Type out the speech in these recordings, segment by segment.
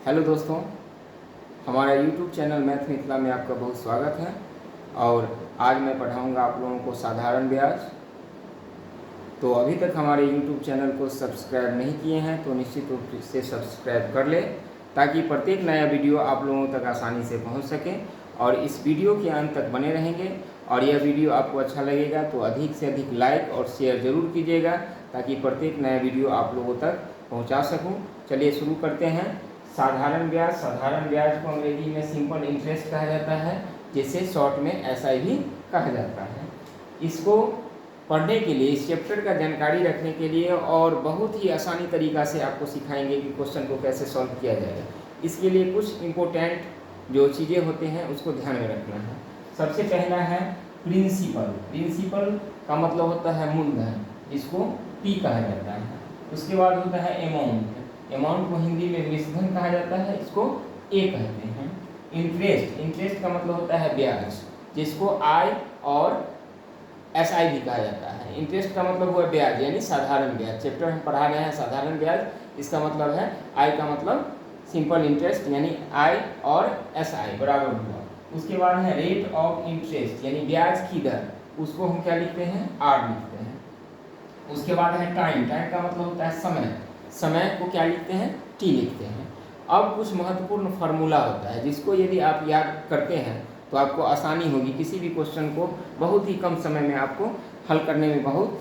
Hello दोस्तों, हमारा YouTube channel math Mithila में आपका बहुत स्वागत है। और आज मैं पढ़ाऊंगा आप लोगों को साधारण ब्याज। तो अभी तक हमारे YouTube चैनल को सब्सक्राइब नहीं किए हैं तो निश्चित रूप से सब्सक्राइब कर लें, ताकि प्रत्येक नया वीडियो आप लोगों तक आसानी से पहुंच सके। और इस वीडियो के अंत तक बने रहेंगे। और यह वीडियो आपको अच्छा लगेगा तो अधिक से अधिक लाइक और शेयर ज़रूर कीजिएगा, ताकि प्रत्येक नया वीडियो आप लोगों तक पहुँचा सकूँ। चलिए शुरू करते हैं। साधारण ब्याज को अंग्रेजी में सिंपल इंटरेस्ट कहा जाता है, जिसे शॉर्ट में एसआई भी कहा जाता है। इसको पढ़ने के लिए, इस चैप्टर का जानकारी रखने के लिए और बहुत ही आसानी तरीक़ा से आपको सिखाएंगे कि क्वेश्चन को कैसे सॉल्व किया जाएगा। इसके लिए कुछ इम्पोर्टेंट जो चीज़ें होते हैं उसको ध्यान में रखना है। सबसे पहला है प्रिंसिपल। प्रिंसिपल का मतलब होता है मूलधन, जिसको पी कहा जाता है। उसके बाद होता है अमाउंट। अमाउंट को हिंदी में मिश्रधन कहा जाता है, इसको ए कहते हैं। इंटरेस्ट का मतलब होता है ब्याज, जिसको आई और एसआई भी कहा जाता है। इंटरेस्ट का मतलब हुआ ब्याज, यानी साधारण ब्याज। चैप्टर हम पढ़ा रहे हैं साधारण ब्याज, इसका मतलब है आई का मतलब सिंपल इंटरेस्ट, यानी आई और एसआई बराबर हुआ। उसके बाद है रेट ऑफ इंटरेस्ट, यानी ब्याज की दर, उसको हम क्या लिखते हैं, आर लिखते हैं। उसके बाद है टाइम का मतलब होता है समय को क्या लिखते हैं, टी लिखते हैं। अब कुछ महत्वपूर्ण फार्मूला होता है, जिसको यदि आप याद करते हैं तो आपको आसानी होगी, किसी भी क्वेश्चन को बहुत ही कम समय में आपको हल करने में बहुत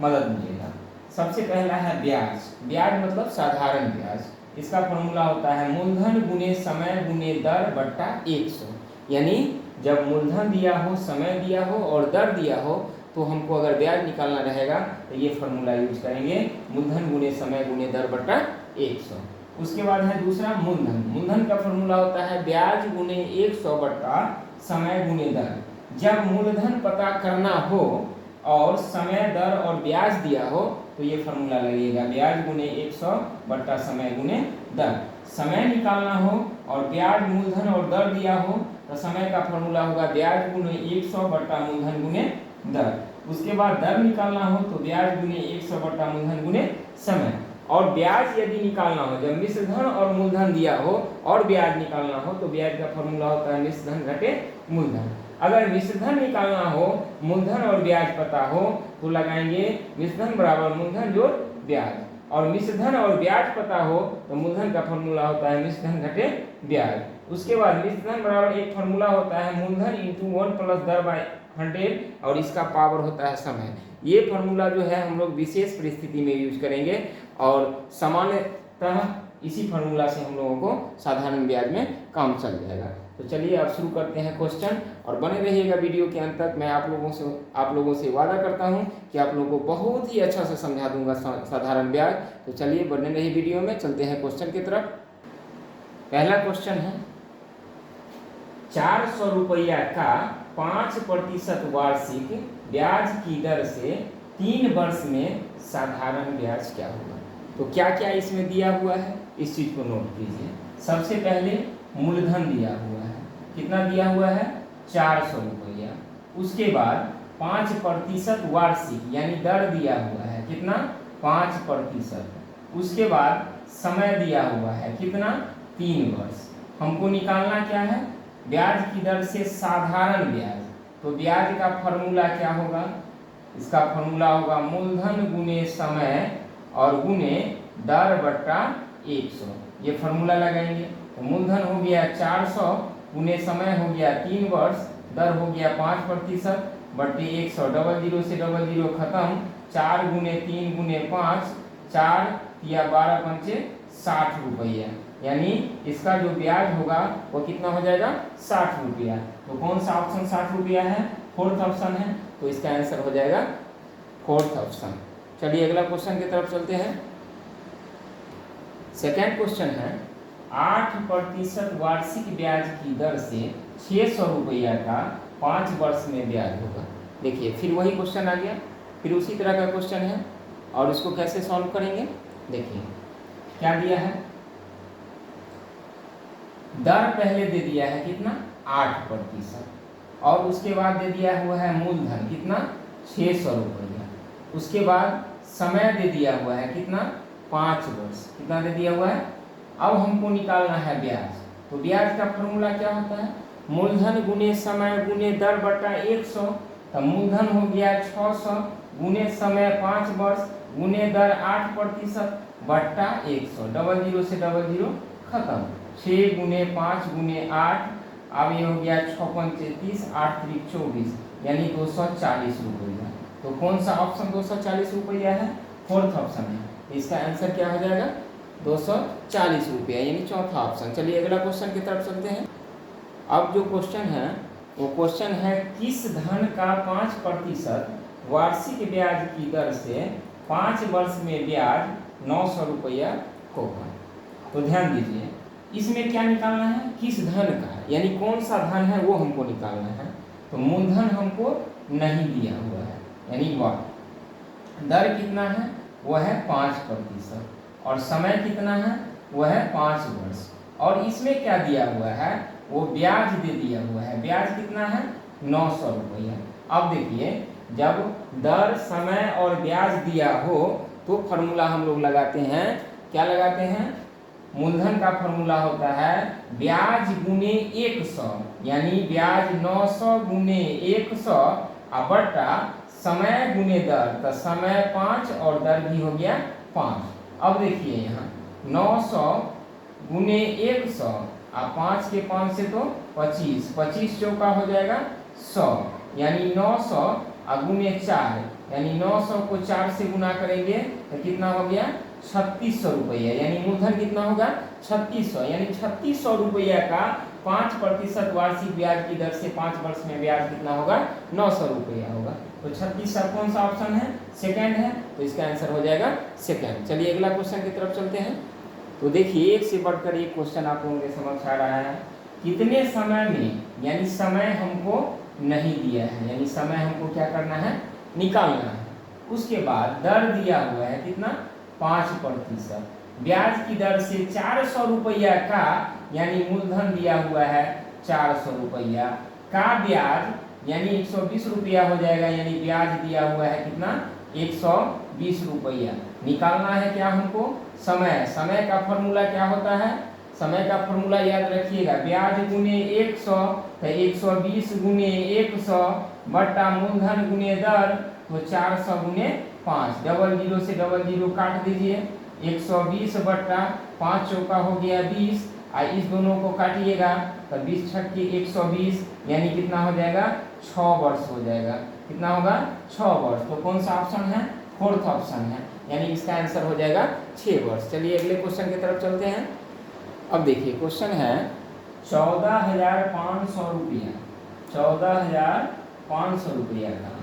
मदद मिलेगा। सबसे पहला है ब्याज मतलब साधारण ब्याज। इसका फार्मूला होता है मूलधन गुने समय गुने दर बट्टा 100। यानी जब मूलधन दिया हो, समय दिया हो और दर दिया हो, तो हमको अगर ब्याज निकालना रहेगा तो ये फार्मूला यूज करेंगे, मूलधन गुने समय गुने दर बट्टा 100। उसके बाद है दूसरा मूलधन का फार्मूला होता है ब्याज गुने 100 बट्टा समय गुने दर। जब मूलधन पता करना हो और समय दर और ब्याज दिया हो तो ये फार्मूला लगेगा, ब्याज गुने 100 बट्टा समय गुने दर। समय निकालना हो और ब्याज मूलधन और दर दिया हो तो समय का फार्मूला होगा ब्याज गुने 100 बट्टा मूलधन गुने दर। उसके बाद दर निकालना हो तो ब्याज गुने 100 बट्टा मूलधन गुने समय। और ब्याज यदि निकालना हो, जब मिश्रधन और मूलधन दिया हो और ब्याज निकालना हो तो ब्याज का फार्मूला होता है मिश्रधन घटे मूलधन। अगर मिश्रधन निकालना हो, मूलधन और ब्याज पता हो तो लगाएंगे मिश्रधन बराबर मूलधन जोड़ ब्याज। और मिश्रधन और ब्याज पता हो तो मूलधन का फार्मूला होता है मिश्रधन घटे ब्याज। उसके बाद मिश्रधन बराबर एक फार्मूला होता है मूलधन इंटू 1 प्लस दर बाय 100 और इसका पावर होता है समय। ये फार्मूला जो है हम लोग विशेष परिस्थिति में यूज करेंगे और सामान्यतः इसी फार्मूला से हम लोगों को साधारण ब्याज में काम चल जाएगा। तो चलिए अब शुरू करते हैं क्वेश्चन, और बने रहिएगा वीडियो के अंत तक। मैं आप लोगों से वादा करता हूं कि आप लोगों को बहुत ही अच्छा से समझा दूंगा साधारण ब्याज। तो चलिए बने रहिए वीडियो में, चलते हैं क्वेश्चन की तरफ। पहला क्वेश्चन है 400 रुपया का 5% वार्षिक ब्याज की दर से 3 वर्ष में साधारण ब्याज क्या होगा। तो क्या क्या इसमें दिया हुआ है, इस चीज को नोट कीजिए। सबसे पहले मूलधन दिया हुआ है, कितना दिया हुआ है, 400 रुपया। उसके बाद 5% वार्षिक यानी दर दिया हुआ है, कितना, 5%। उसके बाद समय दिया हुआ है, कितना, 3 वर्ष। हमको निकालना क्या है, ब्याज की दर से साधारण ब्याज। तो ब्याज का फार्मूला क्या होगा, इसका फार्मूला होगा मूलधन गुने समय और गुने दर बट्टा 100। ये फार्मूला लगाएंगे तो मूलधन हो गया 400 गुने समय हो गया 3 वर्ष, दर हो गया 5% बट्टे 100। डबल जीरो से डबल जीरो खत्म, 4 गुने 3 गुने 5, 4 या 12 पंचे 60 रुपया। यानी इसका जो ब्याज होगा वो कितना हो जाएगा, 60 रुपया। तो कौन सा ऑप्शन 60 रुपया है, फोर्थ ऑप्शन है। तो इसका आंसर हो जाएगा फोर्थ ऑप्शन। चलिए अगला क्वेश्चन की तरफ चलते हैं। सेकेंड क्वेश्चन है 8% वार्षिक ब्याज की दर से 600 रुपया का 5 वर्ष में ब्याज होगा। देखिए फिर वही क्वेश्चन आ गया, फिर उसी तरह का क्वेश्चन है और इसको कैसे सॉल्व करेंगे। देखिए क्या दिया है, दर पहले दे दिया है कितना, 8%, और उसके बाद दे दिया हुआ है मूलधन कितना, 600 रुपया। उसके बाद समय दे दिया हुआ है कितना, 5 वर्ष। कितना दे दिया हुआ है, अब हमको निकालना है ब्याज। तो ब्याज का फॉर्मूला क्या होता है, मूलधन गुने समय गुने दर बटा 100। तो मूलधन हो गया 600 गुने समय 5 वर्ष गुने दर 8% बट्टा 100, डबल जीरो से डबल जीरो खत्म, 6 गुने 5 गुने 8, अब ये हो गया 6 पंचे 30, 8 त्रिक 24, यानी 240 रुपया। तो कौन सा ऑप्शन 240 रुपया है, फोर्थ ऑप्शन है। इसका आंसर क्या हो जाएगा 240 रुपया, यानी चौथा ऑप्शन। चलिए अगला क्वेश्चन की तरफ चलते हैं। अब जो क्वेश्चन है वो क्वेश्चन है, किस धन का 5% वार्षिक ब्याज की दर से 5 वर्ष में ब्याज 900 रुपया होगा। तो ध्यान दीजिए, इसमें क्या निकालना है, किस धन का, यानी कौन सा धन है वो हमको निकालना है। तो मूलधन हमको नहीं दिया हुआ है, यानी वह दर कितना है, वह है 5%, और समय कितना है, वह है 5 वर्ष, और इसमें क्या दिया हुआ है, वो ब्याज दे दिया हुआ है। ब्याज कितना है 900 रुपया। अब देखिए, जब दर समय और ब्याज दिया हो तो फॉर्मूला हम लोग लगाते हैं, क्या लगाते हैं, मूलधन का फॉर्मूला होता है ब्याज गुने 100, यानी ब्याज 900 गुने 100 बटा समय गुने दर, तो समय 5 और दर भी हो गया 5। अब देखिए यहाँ 900 गुने 100 और 5 के 5 से तो 25, 25 चौका हो जाएगा 100, यानी 900 और गुने 4, यानी 900 को 4 से गुना करेंगे तो कितना हो गया 3600 रुपया, यानी मूलधन कितना होगा 3600, यानी 3600 रुपया का 5% वार्षिक ब्याज की दर से 5 वर्ष में ब्याज कितना होगा 900 रुपया होगा। तो 3600 कौन सा ऑप्शन है, सेकंड है, तो इसका आंसर हो जाएगा सेकंड। चलिए अगला क्वेश्चन की तरफ चलते हैं। तो देखिए, एक से बढ़कर एक क्वेश्चन आप लोगों के समझ आ रहा है। कितने समय में, यानी समय हमको नहीं दिया है, यानी समय हमको क्या करना है, निकालना है। उसके बाद दर दिया हुआ है कितना 5%, ब्याज की दर से 400 रुपया का, यानी मूलधन दिया हुआ है 400 रुपया का ब्याज, यानी 120 रुपया हो जाएगा, यानी ब्याज दिया हुआ है कितना 120 रुपया। निकालना है क्या हमको, समय। समय का फॉर्मूला क्या होता है, समय का फॉर्मूला याद रखिएगा, ब्याज गुने 100, तो 120 गुने 100 बट्टा मूलधन गुने दर, तो 400 गुने 5, डबल जीरो से डबल जीरो काट दीजिए, 120 बट्टा 5 चौका हो गया 20, और इस दोनों को काटिएगा तो 20 छक्के 120, यानी कितना हो जाएगा 6 वर्ष हो जाएगा। कितना होगा 6 वर्ष। तो कौन सा ऑप्शन है, फोर्थ ऑप्शन है, यानी इसका आंसर हो जाएगा 6 वर्ष। चलिए अगले क्वेश्चन की तरफ चलते हैं। अब देखिए, क्वेश्चन है 14,500 रुपया, 14,500 रुपया का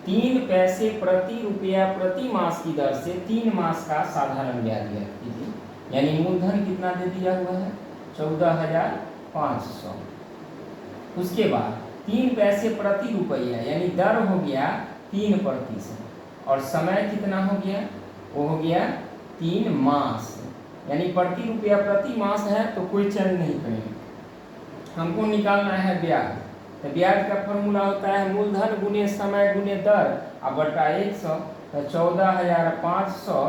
3 पैसे प्रति रुपया प्रति मास की दर से 3 मास का साधारण ब्याज ज्ञात कीजिए। यानी मूलधन कितना दे दिया हुआ है 14,500, उसके बाद 3 पैसे प्रति रुपया, यानी दर हो गया 3%, और समय कितना हो गया, वो हो गया 3 मास, यानी प्रति रुपया प्रति मास है तो कोई चेंज नहीं करेंगे। हमको निकालना है ब्याज। तो ब्याज का फॉर्मूला होता है मूलधन गुने समय गुने दर और बटा 100, तो 14,500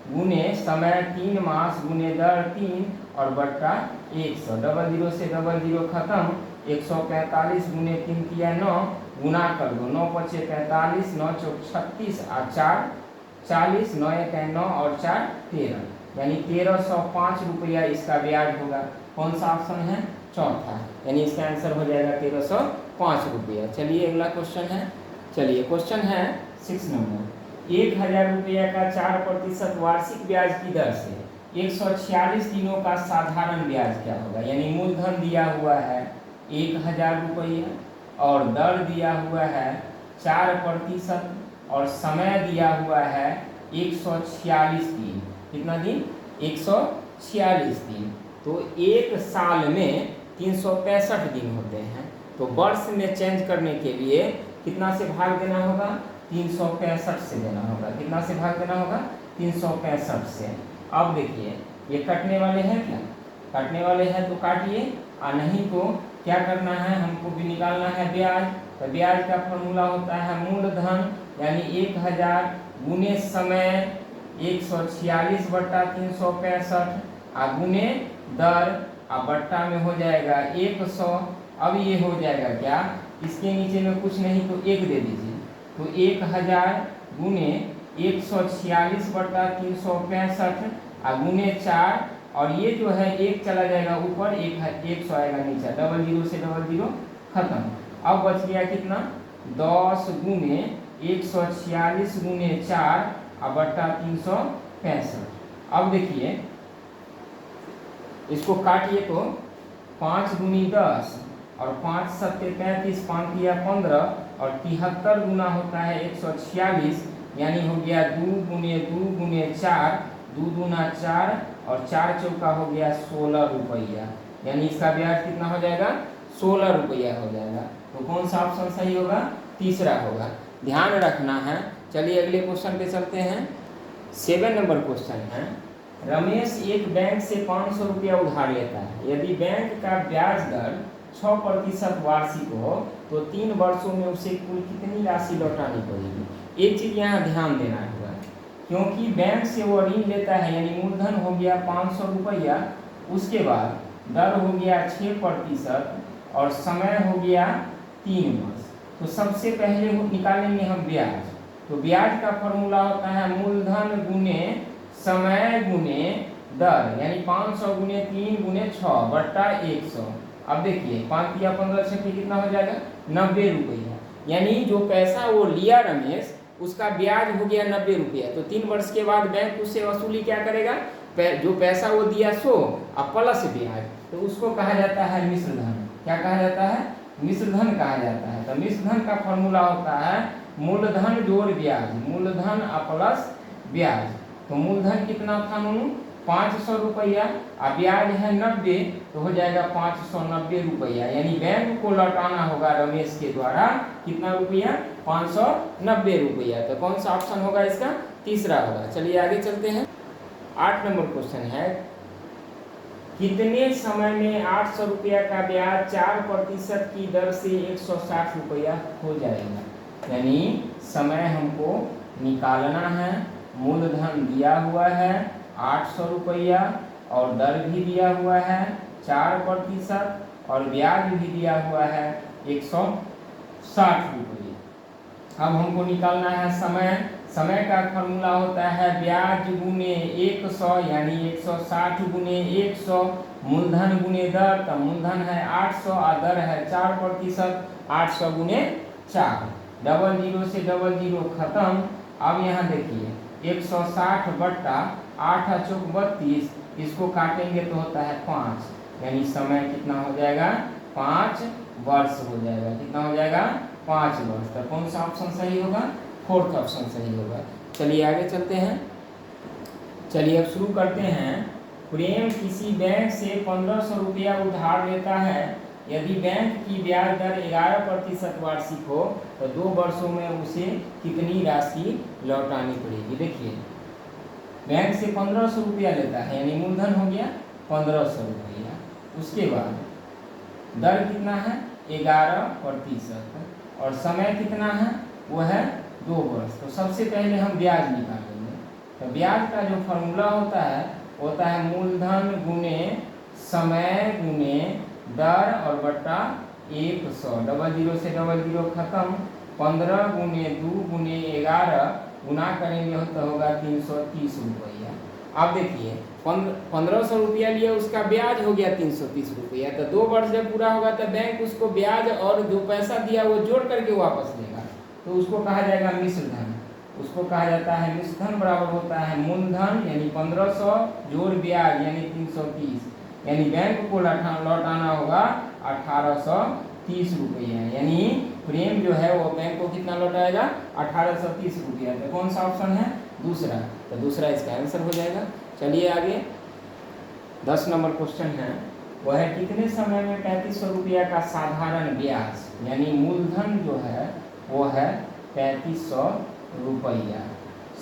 गुने समय 3 मास गुने दर 3 और बट्टा 100, डबल जीरो से डबल जीरो खत्म, 145 गुने 3 किया 9, गुना कर दो, 9 पचे 45, 9 चौक 36 और 4 40, 9 एक 9 और 4 13, यानी 1305 रुपया इसका ब्याज होगा। कौन सा ऑप्शन है, चौथा, यानी इसका आंसर हो जाएगा 1305 रुपया। चलिए अगला क्वेश्चन है। चलिए क्वेश्चन है 6 नंबर, 1000 रुपया का 4% वार्षिक ब्याज की दर से 146 दिनों का साधारण ब्याज क्या होगा। यानी मूलधन दिया हुआ है 1000 रुपया और दर दिया हुआ है 4% और समय दिया हुआ है 146 दिन। कितना दिन, 146 दिन। तो एक साल में 365 दिन होते हैं, तो वर्ष में चेंज करने के लिए कितना से भाग देना होगा, 365 से देना होगा। कितना से भाग देना होगा, 365 से। अब देखिए, ये कटने वाले हैं क्या, काटने वाले हैं तो काटिए, और नहीं तो क्या करना है, हमको भी निकालना है ब्याज। तो ब्याज का फॉर्मूला होता है मूलधन, यानी 1000 गुने समय 146 बट्टा 365, गुने दर बट्टा में हो जाएगा 100। अब ये हो जाएगा क्या, इसके नीचे में कुछ नहीं तो 1 दे दीजिए, तो 1000 गुने 146 बट्टा 365 गुने 4, और ये जो है 1 चला जाएगा ऊपर, 100 आएगा नीचे, 00 से 00 खत्म। अब बच गया कितना, 10 गुने 146 गुने 4 बट्टा 365। अब देखिए इसको काटिए तो 5 गुनी 10 और 5 सत्ते 35, 5 दिया 15, और 73 गुना होता है 146, यानी हो गया 2 गुने 4, 2 दूना 4 और 4 चौका हो गया 16 रुपया, यानी इसका ब्याज कितना हो जाएगा, 16 रुपया हो जाएगा। तो कौन सा ऑप्शन सही होगा, तीसरा होगा, ध्यान रखना है। चलिए अगले क्वेश्चन पे चलते हैं। 7 नंबर क्वेश्चन है, रमेश एक बैंक से 500 रुपया उधार लेता है। यदि बैंक का ब्याज दर 6% वार्षिक हो तो 3 वर्षों में उसे कुल कितनी राशि लौटानी पड़ेगी। एक चीज़ यहाँ ध्यान देना होगा, क्योंकि बैंक से वो ऋण लेता है, यानी मूलधन हो गया 500 रुपया, उसके बाद दर हो गया 6% और समय हो गया 3 वर्ष। तो सबसे पहले निकालेंगे हम ब्याज। तो ब्याज का फॉर्मूला होता है मूलधन गुने समय गुने दर, यानी 500 गुने 3 गुने 6 बट्टा 100। अब देखिए 5 या 15 छठे कितना हो जाएगा, 90 रुपया, यानी जो पैसा वो लिया रमेश, उसका ब्याज हो गया 90 रुपया। तो 3 वर्ष के बाद बैंक उससे वसूली क्या करेगा, जो पैसा वो दिया सो अब प्लस ब्याज, तो उसको कहा जाता है मिश्र धन। क्या कहा जाता है, मिश्र धन कहा जाता है। तो मिश्र धन का फॉर्मूला होता है मूलधन जोड़ ब्याज, मूलधन प्लस ब्याज। तो मूलधन कितना था नूनू, 500 रुपया, और ब्याज है 90, तो हो जाएगा 590 रुपया, यानी बैंक को लौटाना होगा रमेश के द्वारा कितना रुपया, 590 रुपया। तो कौन सा ऑप्शन होगा इसका, तीसरा होगा। चलिए आगे चलते हैं। 8 नंबर क्वेश्चन है, कितने समय में 800 रुपया का ब्याज 4% की दर से 160 रुपया हो जाएगा। यानी समय हमको निकालना है, मूलधन दिया हुआ है 800 रुपया और दर भी दिया हुआ है 4% और ब्याज भी दिया हुआ है 160 रुपये। अब हमको निकालना है समय। समय का फॉर्मूला होता है ब्याज गुने 100, यानी 160 गुने 100, मूलधन गुने दर, तो मूलधन है 800 और दर है 4%, 800 गुने 4, 00 से 00 खत्म। अब यहाँ देखिए 160 बट्टा 8 चौक 32, इसको काटेंगे तो होता है 5, यानी समय कितना हो जाएगा, 5 वर्ष हो जाएगा। कितना हो जाएगा, 5 वर्ष। तो कौन सा ऑप्शन सही होगा, 4th ऑप्शन सही होगा। चलिए आगे चलते हैं। चलिए अब शुरू करते हैं। प्रेम किसी बैंक से 1500 रुपया उधार लेता है। यदि बैंक की ब्याज दर 11% वार्षिक हो तो 2 वर्षों में उसे कितनी राशि लौटानी पड़ेगी। देखिए बैंक से 1500 रुपया लेता है, यानी मूलधन हो गया 1500 रुपया, उसके बाद दर कितना है 11% और समय कितना है, वो है 2 वर्ष। तो सबसे पहले हम ब्याज निकालेंगे। तो ब्याज का जो फॉर्मूला होता है मूलधन गुने समय गुने दर और बट्टा 100, 00 से 00 खत्म, 15 गुने 2 गुने 11 गुना करेंगे तो होगा 330 रुपया। अब देखिए 1500 रुपया लिया, उसका ब्याज हो गया 330 रुपया। तो 2 वर्ष जब पूरा होगा तो बैंक उसको ब्याज और जो पैसा दिया वो जोड़ करके वापस देगा, तो उसको कहा जाएगा मिश्र धन। उसको कहा जाता है मिश्र धन बराबर होता है मूलधन यानी 1500 जोड़ ब्याज यानी 330, यानी बैंक को लौटाना होगा 1830 रुपया। यानी प्रेम जो है वो बैंक को कितना लौटाएगा, 1830 रुपया। तो कौन सा ऑप्शन है, दूसरा। तो दूसरा इसका आंसर हो जाएगा। चलिए आगे 10 नंबर क्वेश्चन है, वह है कितने समय में 3500 रुपया का साधारण ब्याज यानी मूलधन जो है वो है 3500 रुपया।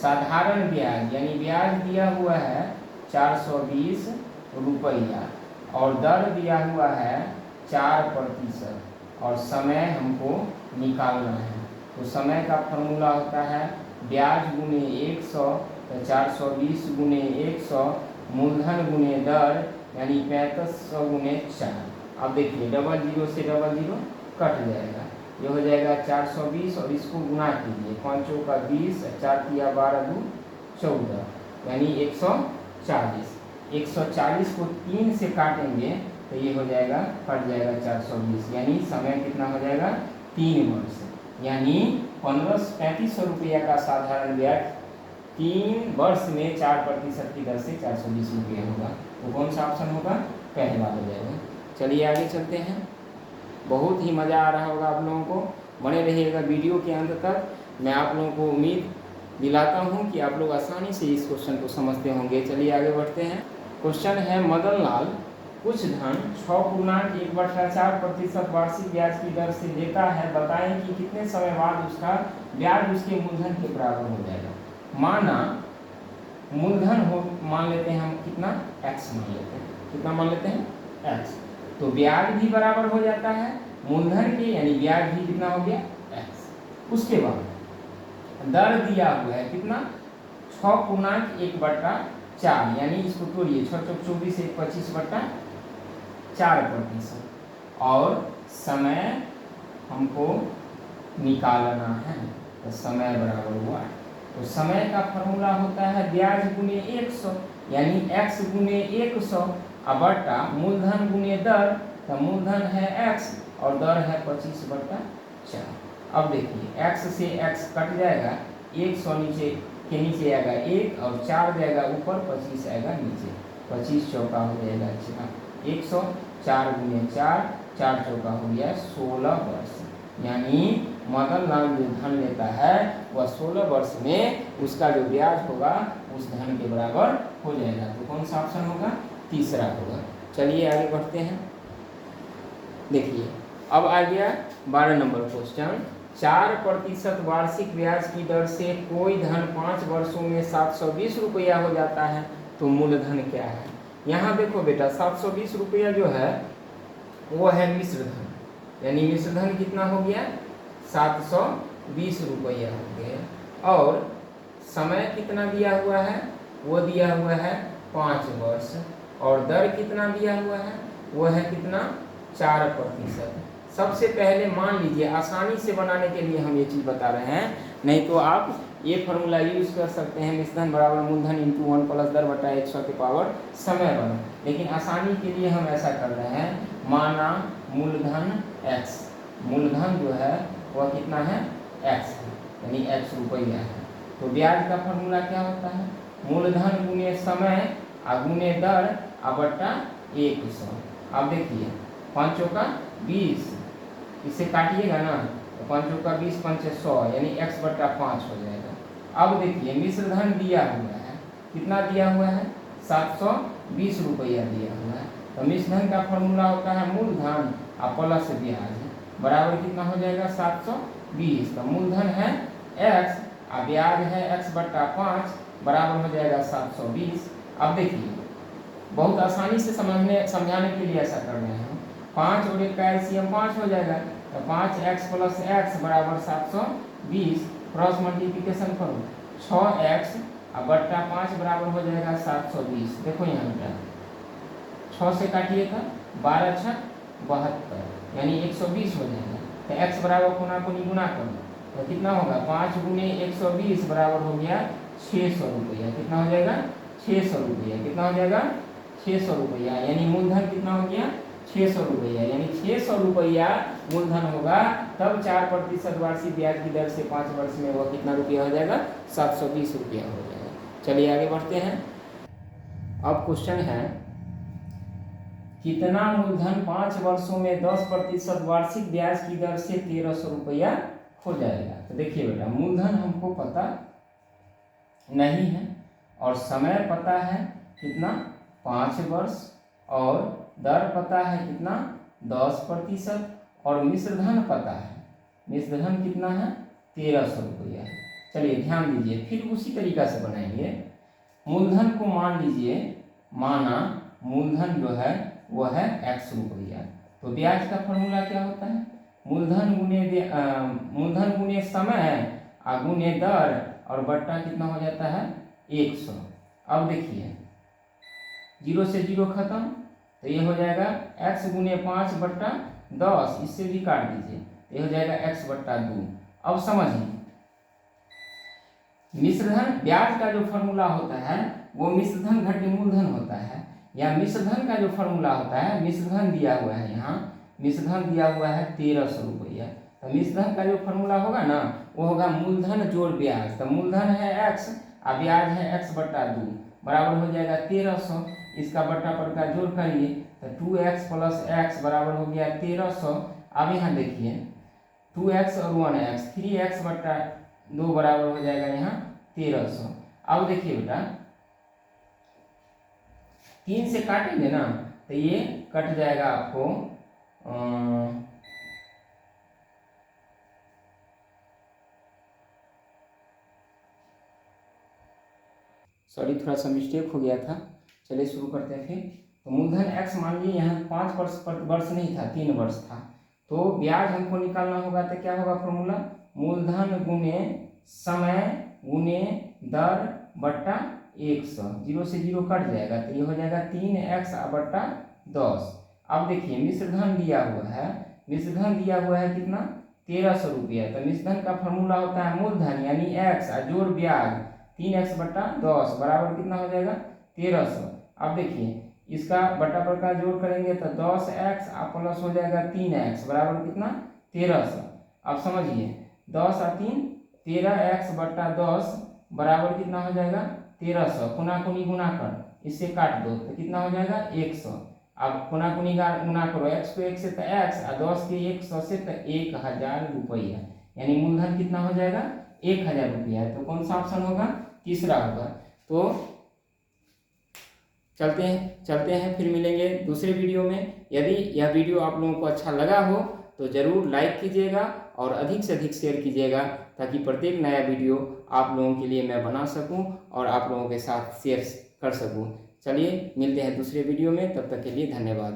साधारण ब्याज यानी ब्याज दिया हुआ है 420 रुपया और दर दिया हुआ है 4% और समय हमको निकालना है। तो समय का फॉर्मूला होता है ब्याज गुने 100, तो 420 गुने 100 मूलधन गुने दर यानी 3500 गुने 4। अब देखिए डबल जीरो से डबल जीरो कट जाएगा, ये हो जाएगा 420 और इसको गुना कीजिए, 5 का 20, 4 तिया 12 दू 14 यानी 140। 140 को 3 से काटेंगे तो ये हो जाएगा, कट जाएगा 420, यानी समय कितना हो जाएगा 3 वर्ष, यानी 3500 रुपया का साधारण ब्याज 3 वर्ष में 4% की दर से 420 रुपया होगा। तो कौन सा ऑप्शन होगा, पहला हो जाएगा। चलिए आगे चलते हैं। बहुत ही मज़ा आ रहा होगा आप लोगों को, बने रहिएगा वीडियो के अंत तक। मैं आप लोगों को उम्मीद दिलाता हूं कि आप लोग आसानी से इस क्वेश्चन को समझते होंगे। चलिए आगे बढ़ते हैं। क्वेश्चन है, मदन लाल कुछ धन 6.1/4% वार्षिक ब्याज की दर से देता है, बताएं कि कितने समय बाद उसका ब्याज उसके मूलधन के बराबर हो जाएगा। माना मूलधन हो, मान लेते हैं हम कितना, x मान लेते हैं, कितना मान लेते हैं, x, तो ब्याज भी बराबर हो जाता है मूलधन के, यानी ब्याज भी कितना हो गया, x। उसके बाद दर दिया हुआ है कितना, 6.1/4, यानी इसको तोड़िए, 6 चौक 24, 1 25/4%, और समय हमको निकालना है, तो समय बराबर हुआ। तो समय का फॉर्मूला होता है ब्याज गुने 100, यानी x गुने 100 बटा मूलधन गुने दर, तो मूलधन है x और दर है 25/4। अब देखिए x से x कट जाएगा, 100 नीचे के नीचे आएगा 1 और 4 जाएगा ऊपर, 25 आएगा नीचे, 25 चौका हो जाएगा 100, 4 गुने 4, 4 चौका हो गया 16 वर्ष, यानी मदन लाल जो धन लेता है वह 16 वर्ष में उसका जो ब्याज होगा उस धन के बराबर हो जाएगा। तो कौन सा ऑप्शन होगा, तीसरा होगा। चलिए आगे बढ़ते हैं। देखिए अब आ गया 12 नंबर क्वेश्चन, 4% वार्षिक ब्याज की दर से कोई धन 5 वर्षों में 720 रुपया हो जाता है, तो मूलधन क्या है। यहाँ देखो बेटा 720 रुपया जो है वो है मिश्र धन, यानी मिश्र धन कितना हो गया, 720 रुपया हो गया, और समय कितना दिया हुआ है, वो दिया हुआ है 5 वर्ष, और दर कितना दिया हुआ है, वो है कितना, 4%। सबसे पहले मान लीजिए, आसानी से बनाने के लिए हम ये चीज़ बता रहे हैं, नहीं तो आप ये फॉर्मूला यूज़ कर सकते हैं, मिश्रधन बराबर मूलधन इंटू 1 प्लस दर बटा 100 के पावर समय बना, लेकिन आसानी के लिए हम ऐसा कर रहे हैं। माना मूलधन x, मूलधन जो है वह कितना है, x है, यानी x रुपया है, तो ब्याज का फॉर्मूला क्या होता है, मूलधन गुने समय गुने दर बटा 100। अब देखिए 5 का 20, इसे काटिएगा ना, तो 5 का 20, 5 100, यानी x/5 हो जाएगा। अब देखिए मिश्रधन दिया हुआ है, कितना दिया हुआ है, 720 रुपया दिया हुआ है, तो मिश्रधन का फॉर्मूला होता है मूलधन प्लस ब्याज, बराबर कितना हो जाएगा, 720, तो मूलधन है x और ब्याज है x/5, बराबर हो जाएगा 720। अब देखिए बहुत आसानी से समझाने के लिए ऐसा कर रहे हैं, 5 और 1 का एलसीएम 5 हो जाएगा, तो 5x + x बराबर 720, क्रॉस मल्टीप्लिकेशन करो, 6x बट्टा 5 बराबर हो जाएगा 720। देखो यहाँ पे 6 से काटिएगा, 12 × 72, यानी 120 हो जाएगा, तो x बराबर कोना को गुना करो, तो कितना होगा, 5 गुने 120 बराबर हो गया 600 रुपया, कितना हो जाएगा, 600 रुपया, कितना हो जाएगा, 600 रुपया, यानी मूलधन कितना हो गया, 600 रुपया, यानी 600 रुपया मूलधन होगा, तब 4% वार्षिक ब्याज की दर से 5 वर्ष में वह कितना रुपया हो जाएगा, 720 रुपया हो जाएगा। चलिए आगे बढ़ते हैं। अब क्वेश्चन है, कितना मूलधन 5 वर्षों में 10% वार्षिक ब्याज की दर से 1300 रुपया हो जाएगा। तो देखिए बेटा मूलधन हमको पता नहीं है और समय पता है कितना, 5 वर्ष, और दर पता है कितना, 10%, और मिश्रधन पता है, मिश्रधन कितना है, 1300 रुपया। चलिए ध्यान दीजिए, फिर उसी तरीका से बनाएंगे। मूलधन को मान लीजिए, माना मूलधन जो है वह है x रुपया, तो ब्याज का फॉर्मूला क्या होता है, मूलधन गुने समय गुने दर और बट्टा कितना हो जाता है 100। अब देखिए जीरो से जीरो खत्म, तो ये हो जाएगा x गुने 5/10, इससे भी काट दीजिए, तो ये हो जाएगा x/2। अब समझिए, मिश्रधन ब्याज का जो फॉर्मूला होता है वो मिश्रधन घटे मूलधन होता है, या मिश्रधन का जो फॉर्मूला होता है, मिश्रधन दिया हुआ है, यहाँ मिश्रधन दिया हुआ है 1300 रुपया, तो मिश्रधन का जो फॉर्मूला होगा ना वो होगा मूलधन जोड़ ब्याज। तो मूलधन है x और ब्याज है x/2, बराबर हो जाएगा 1300, इसका बट्टा पर का जोड़ करिए, तो 2x + x बराबर हो गया 1300। अब यहाँ देखिए 2x और 1x, 3x/2 बराबर हो जाएगा यहाँ 1300। अब देखिए बेटा 3 से काटेंगे ना तो ये कट जाएगा आपको सॉरी थोड़ा सा मिस्टेक हो गया था। चलिए शुरू करते हैं फिर। तो मूलधन x मान लीजिए यहाँ 5 वर्ष नहीं था, 3 वर्ष था, तो ब्याज हमको निकालना होगा, तो क्या होगा फॉर्मूला, मूलधन गुने समय गुने दर बट्टा 100, जीरो से जीरो कट जाएगा, तो ये हो जाएगा 3x/10। अब देखिए मिश्रधन दिया हुआ है, मिश्रधन दिया हुआ है कितना 1300 रुपया, तो मिश्रधन का फॉर्मूला होता है मूलधन यानी x और जोड़ ब्याज 3x/10 बराबर कितना हो जाएगा 1300। अब देखिए इसका बटा पर का जोड़ करेंगे तो 10x प्लस हो जाएगा 3x बराबर कितना 1300। अब समझिए 10 और 3 13x/10 बराबर कितना हो जाएगा 1300, कुनाकुनी गुना कर इससे काट दो तो कितना हो जाएगा 100। अब कुनाकुनी गुना करो x को 1 से तो x और 10 के 100 से तो 1000 रुपया, यानी मूलधन कितना हो जाएगा 1000 रुपया है। तो कौन सा ऑप्शन होगा, तीसरा होगा। तो चलते हैं फिर मिलेंगे दूसरे वीडियो में। यदि यह वीडियो आप लोगों को अच्छा लगा हो तो ज़रूर लाइक कीजिएगा और अधिक से अधिक शेयर कीजिएगा, ताकि प्रत्येक नया वीडियो आप लोगों के लिए मैं बना सकूं और आप लोगों के साथ शेयर कर सकूं। चलिए मिलते हैं दूसरे वीडियो में, तब तक के लिए धन्यवाद।